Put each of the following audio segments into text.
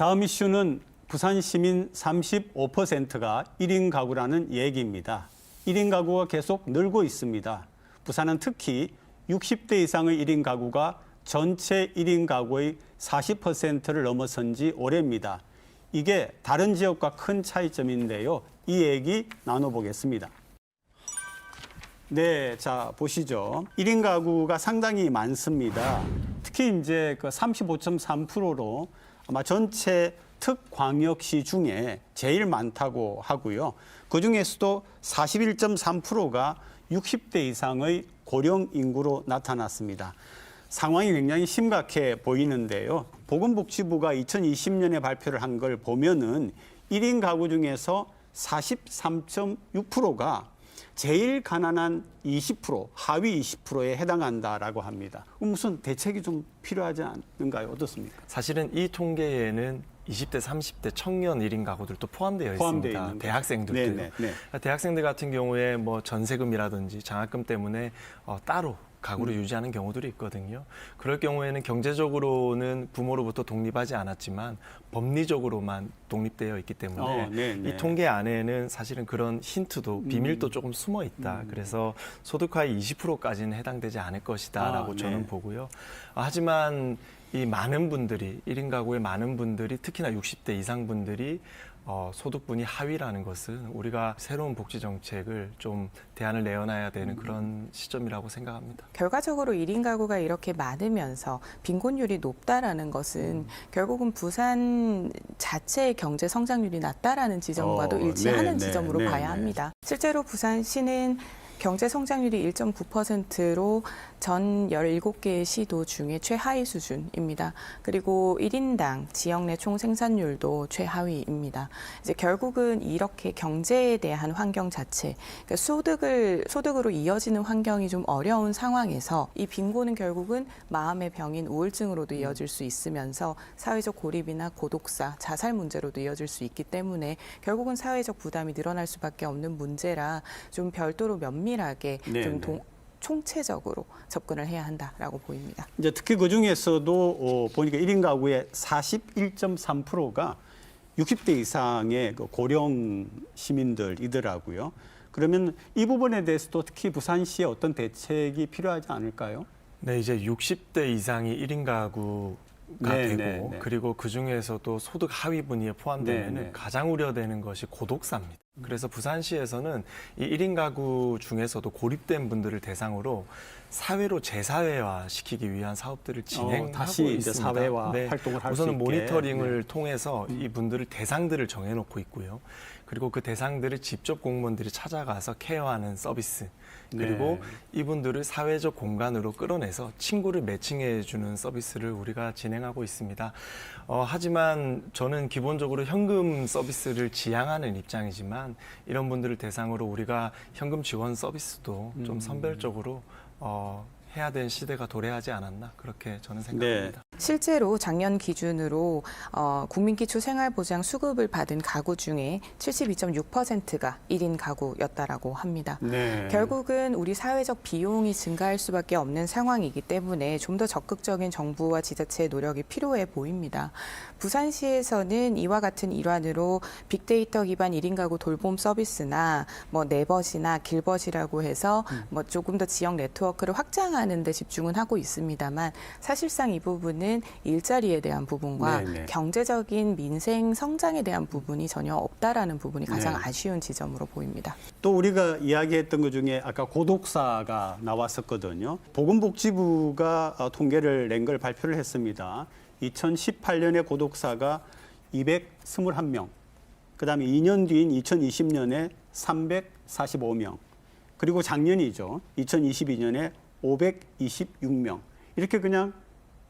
다음 이슈는 부산 시민 35%가 1인 가구라는 얘기입니다. 1인 가구가 계속 늘고 있습니다. 부산은 특히 60대 이상의 1인 가구가 전체 1인 가구의 40%를 넘어선 지 오래입니다. 이게 다른 지역과 큰 차이점인데요. 이 얘기 나눠보겠습니다. 네, 자 보시죠. 1인 가구가 상당히 많습니다. 특히 이제 그 35.3%로 아마 전체 특광역시 중에 제일 많다고 하고요. 그 중에서도 41.3%가 60대 이상의 고령 인구로 나타났습니다. 상황이 굉장히 심각해 보이는데요. 보건복지부가 2020년에 발표를 한 걸 보면은 1인 가구 중에서 43.6%가 제일 가난한 20%, 하위 20%에 해당한다라고 합니다. 무슨 대책이 좀 필요하지 않은가요? 어떻습니까? 사실은 이 통계에는 20대, 30대 청년 1인 가구들도 포함되어 있습니다. 대학생들도요. 네네. 대학생들 같은 경우에 뭐 전세금이라든지 장학금 때문에 따로 가구를 유지하는 경우들이 있거든요. 그럴 경우에는 경제적으로는 부모로부터 독립하지 않았지만 법리적으로만 독립되어 있기 때문에 이 통계 안에는 사실은 그런 힌트도 비밀도 조금 숨어 있다. 그래서 소득하위 20%까지는 해당되지 않을 것이다라고 저는 보고요. 하지만 이 많은 분들이 1인 가구의 많은 분들이 특히나 60대 이상 분들이 소득분이 하위라는 것은 우리가 새로운 복지 정책을 좀 대안을 내어놔야 되는 그런 시점이라고 생각합니다. 결과적으로 1인 가구가 이렇게 많으면서 빈곤율이 높다라는 것은 결국은 부산 자체의 경제 성장률이 낮다라는 지점과도 일치하는 지점으로 봐야 합니다. 실제로 부산시는 경제 성장률이 1.9%로 전 17개의 시도 중에 최하위 수준입니다. 그리고 1인당 지역 내 총 생산률도 최하위입니다. 이제 결국은 이렇게 경제에 대한 환경 자체, 그러니까 소득으로 이어지는 환경이 좀 어려운 상황에서 이 빈곤은 결국은 마음의 병인 우울증으로도 이어질 수 있으면서 사회적 고립이나 고독사, 자살 문제로도 이어질 수 있기 때문에 결국은 사회적 부담이 늘어날 수밖에 없는 문제라 좀 별도로 면밀하게 좀 총체적으로 접근을 해야 한다라고 보입니다. 이제 특히 그 중에서도 보니까 1인 가구의 41.3%가 60대 이상의 그 고령 시민들이더라고요. 그러면 이 부분에 대해서도 특히 부산시에 어떤 대책이 필요하지 않을까요? 네, 이제 60대 이상이 1인 가구가 되고 그리고 그중에서도 소득 하위 분위에 포함되면 가장 우려되는 것이 고독사입니다. 그래서 부산시에서는 이 1인 가구 중에서도 고립된 분들을 대상으로 사회로 재사회화 시키기 위한 사업들을 진행하고 다시 있습니다. 이제 사회화 활동을 할 수 있게. 우선은 모니터링을 통해서 이 분들을 대상들을 정해놓고 있고요. 그리고 그 대상들을 직접 공무원들이 찾아가서 케어하는 서비스. 그리고 이분들을 사회적 공간으로 끌어내서 친구를 매칭해주는 서비스를 우리가 진행하고 있습니다. 하지만 저는 기본적으로 현금 서비스를 지향하는 입장이지만 이런 분들을 대상으로 우리가 현금 지원 서비스도 좀 선별적으로 해야 될 시대가 도래하지 않았나 그렇게 저는 생각합니다. 실제로 작년 기준으로 국민기초생활보장 수급을 받은 가구 중에 72.6%가 1인 가구였다라고 합니다. 결국은 우리 사회적 비용이 증가할 수밖에 없는 상황이기 때문에 좀 더 적극적인 정부와 지자체의 노력이 필요해 보입니다. 부산시에서는 이와 같은 일환으로 빅데이터 기반 1인 가구 돌봄 서비스나 뭐 네벗이나 길벗이라고 해서 뭐 조금 더 지역 네트워크를 확장하는 데 집중은 하고 있습니다만 사실상 이 부분은 일자리에 대한 부분과 경제적인 민생 성장에 대한 부분이 전혀 없다라는 부분이 가장 아쉬운 지점으로 보입니다. 또 우리가 이야기했던 것 중에 아까 고독사가 나왔었거든요. 보건복지부가 통계를 낸 걸 발표를 했습니다. 2018년에 고독사가 221명, 그다음에 2년 뒤인 2020년에 345명, 그리고 작년이죠. 2022년에 526명. 이렇게 그냥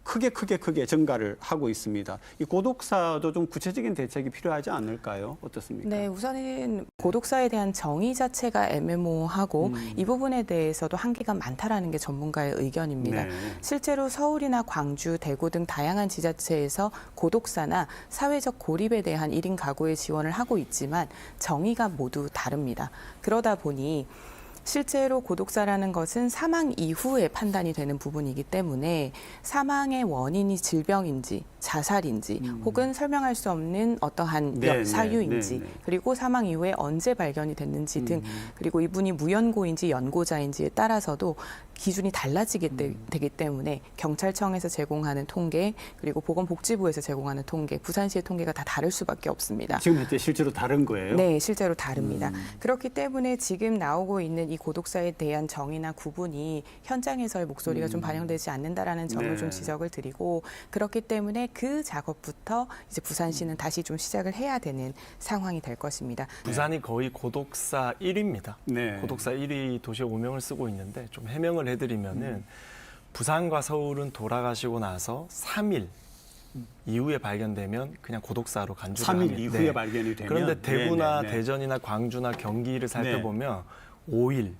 크게 증가를 하고 있습니다. 이 고독사도 좀 구체적인 대책이 필요하지 않을까요? 어떻습니까? 네, 우선은 고독사에 대한 정의 자체가 애매모호하고 이 부분에 대해서도 한계가 많다라는 게 전문가의 의견입니다. 실제로 서울이나 광주, 대구 등 다양한 지자체에서 고독사나 사회적 고립에 대한 1인 가구의 지원을 하고 있지만 정의가 모두 다릅니다. 그러다 보니 실제로 고독사라는 것은 사망 이후에 판단이 되는 부분이기 때문에 사망의 원인이 질병인지 자살인지 혹은 설명할 수 없는 어떠한 네, 사유인지 네, 네. 그리고 사망 이후에 언제 발견이 됐는지 등 그리고 이분이 무연고인지 연고자인지에 따라서도 기준이 달라지게 되기 때문에 경찰청에서 제공하는 통계 그리고 보건복지부에서 제공하는 통계, 부산시의 통계가 다 다를 수밖에 없습니다. 지금 현재 실제로 다른 거예요? 네, 실제로 다릅니다. 그렇기 때문에 지금 나오고 있는 이 고독사에 대한 정의나 구분이 현장에서의 목소리가 좀 반영되지 않는다라는 점을 네. 좀 지적을 드리고 그렇기 때문에 그 작업부터 이제 부산시는 다시 좀 시작을 해야 되는 상황이 될 것입니다. 부산이 거의 고독사 1위입니다. 네. 고독사 1위 도시의 오명을 쓰고 있는데 좀 해명을 해드리면은 부산과 서울은 돌아가시고 나서 3일 이후에 발견되면 그냥 고독사로 간주를 3일 합니다. 이후에 네. 발견이 되면 그런데 대구나 네, 네, 네. 대전이나 광주나 경기를 살펴보면 5일,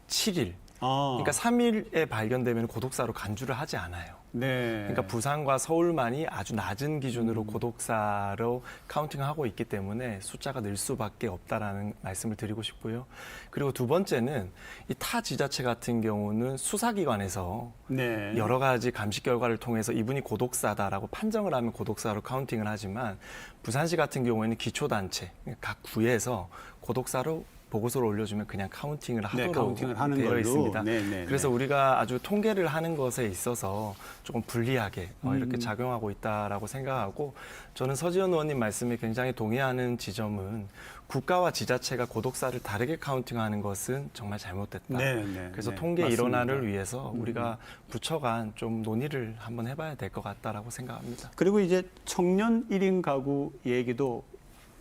7일 그러니까 3일에 발견되면 고독사로 간주를 하지 않아요. 네. 그러니까 부산과 서울만이 아주 낮은 기준으로 고독사로 카운팅하고 있기 때문에 숫자가 늘 수밖에 없다라는 말씀을 드리고 싶고요. 그리고 두 번째는 이 타 지자체 같은 경우는 수사기관에서 네. 여러 가지 감식 결과를 통해서 이분이 고독사다라고 판정을 하면 고독사로 카운팅을 하지만 부산시 같은 경우에는 기초단체, 각 구에서 고독사로 보고서를 올려주면 그냥 카운팅을 하도록 카운팅을 하는 되어 걸로. 있습니다. 네, 네, 그래서 네. 우리가 아주 통계를 하는 것에 있어서 조금 불리하게 이렇게 작용하고 있다라고 생각하고 저는 서지현 의원님 말씀에 굉장히 동의하는 지점은 국가와 지자체가 고독사를 다르게 카운팅하는 것은 정말 잘못됐다. 네, 네, 그래서 네. 통계 맞습니다. 일원화를 위해서 우리가 부처 간 좀 논의를 한번 해봐야 될 것 같다라고 생각합니다. 그리고 이제 청년 1인 가구 얘기도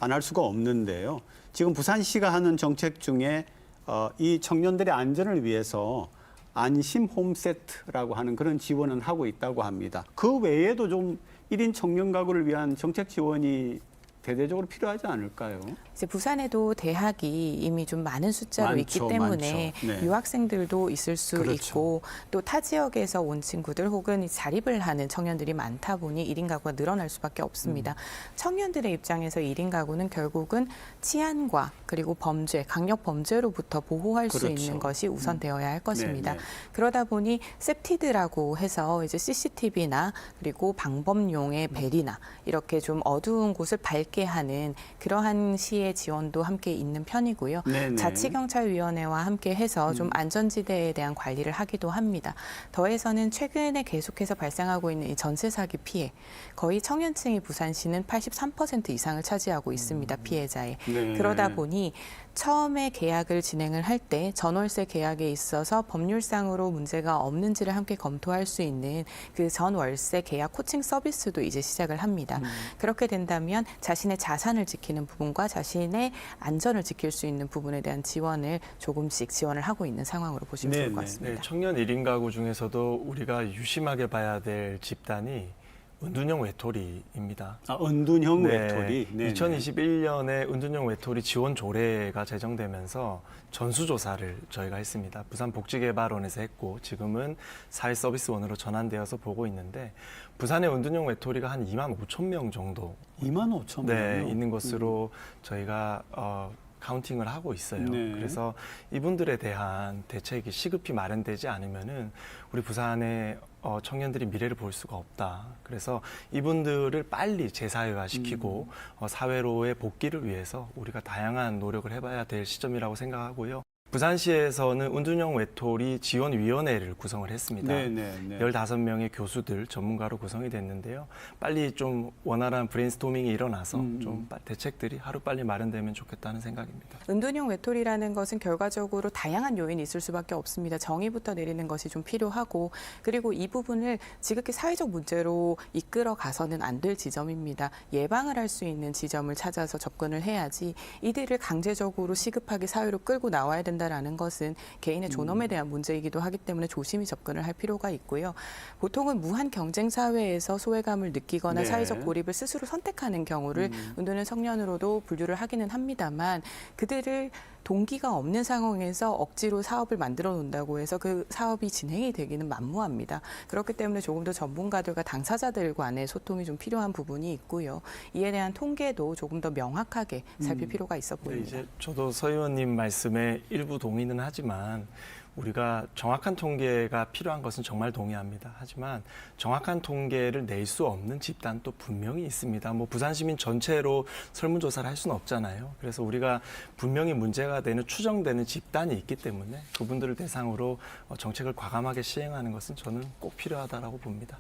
안 할 수가 없는데요. 지금 부산시가 하는 정책 중에 이 청년들의 안전을 위해서 안심 홈세트라고 하는 그런 지원은 하고 있다고 합니다. 그 외에도 좀 1인 청년 가구를 위한 정책 지원이 대대적으로 필요하지 않을까요? 이제 부산에도 대학이 이미 좀 많은 숫자로 많죠, 있기 때문에 많죠. 네. 유학생들도 있을 수 그렇죠. 있고 또 타 지역에서 온 친구들 혹은 자립을 하는 청년들이 많다 보니 1인 가구가 늘어날 수밖에 없습니다. 청년들의 입장에서 1인 가구는 결국은 치안과 그리고 범죄, 강력 범죄로부터 보호할 수 그렇죠. 있는 것이 우선되어야 할 것입니다. 네, 네. 그러다 보니 셉티드라고 해서 이제 CCTV나 그리고 방범용의 벨이나 이렇게 좀 어두운 곳을 밝게 하는 그러한 시의 지원도 함께 있는 편이고요. 네네. 자치경찰위원회와 함께 해서 좀 안전지대에 대한 관리를 하기도 합니다. 더해서는 최근에 계속해서 발생하고 있는 이 전세 사기 피해, 거의 청년층이 부산시는 83% 이상을 차지하고 있습니다. 피해자의. 네. 그러다 보니 처음에 계약을 진행을 할 때 전월세 계약에 있어서 법률상으로 문제가 없는지를 함께 검토할 수 있는 그 전월세 계약 코칭 서비스도 이제 시작을 합니다. 그렇게 된다면 자신의 자산을 지키는 부분과 자신의 안전을 지킬 수 있는 부분에 대한 지원을 조금씩 지원을 하고 있는 상황으로 보시면 좋을 것 네, 같습니다. 네, 청년 1인 가구 중에서도 우리가 유심하게 봐야 될 집단이 은둔형 외톨이입니다. 은둔형 외톨이. 네, 2021년에 은둔형 외톨이 지원 조례가 제정되면서 전수조사를 저희가 했습니다. 부산복지개발원에서 했고 지금은 사회서비스원으로 전환되어서 보고 있는데 부산의 은둔형 외톨이가 한 2만 5천 명 정도 2만 5천 네, 명이요? 있는 것으로 저희가 카운팅을 하고 있어요. 네. 그래서 이분들에 대한 대책이 시급히 마련되지 않으면은 우리 부산의 청년들이 미래를 볼 수가 없다. 그래서 이분들을 빨리 재사회화시키고 사회로의 복귀를 위해서 우리가 다양한 노력을 해봐야 될 시점이라고 생각하고요. 부산시에서는 은둔형 외톨이 지원위원회를 구성을 했습니다. 네, 네, 네. 15명의 교수들, 전문가로 구성이 됐는데요. 빨리 좀 원활한 브레인스토밍이 일어나서 좀 대책들이 하루빨리 마련되면 좋겠다는 생각입니다. 은둔형 외톨이라는 것은 결과적으로 다양한 요인이 있을 수밖에 없습니다. 정의부터 내리는 것이 좀 필요하고 그리고 이 부분을 지극히 사회적 문제로 이끌어 가서는 안 될 지점입니다. 예방을 할 수 있는 지점을 찾아서 접근을 해야지 이들을 강제적으로 시급하게 사회로 끌고 나와야 된다라는 것은 개인의 존엄에 대한 문제이기도 하기 때문에 조심히 접근을 할 필요가 있고요. 보통은 무한 경쟁 사회에서 소외감을 느끼거나 네. 사회적 고립을 스스로 선택하는 경우를 은둔형 청년으로도 분류를 하기는 합니다만 그들을 동기가 없는 상황에서 억지로 사업을 만들어 놓는다고 해서 그 사업이 진행이 되기는 만무합니다. 그렇기 때문에 조금 더 전문가들과 당사자들 간의 소통이 좀 필요한 부분이 있고요. 이에 대한 통계도 조금 더 명확하게 살필 필요가 있어 네, 보입니다. 이제 저도 서 의원님 말씀에 일부 일부 동의는 하지만 우리가 정확한 통계가 필요한 것은 정말 동의합니다. 하지만 정확한 통계를 낼 수 없는 집단도 분명히 있습니다. 뭐 부산 시민 전체로 설문조사를 할 수는 없잖아요. 그래서 우리가 분명히 문제가 되는 추정되는 집단이 있기 때문에 그분들을 대상으로 정책을 과감하게 시행하는 것은 저는 꼭 필요하다라고 봅니다.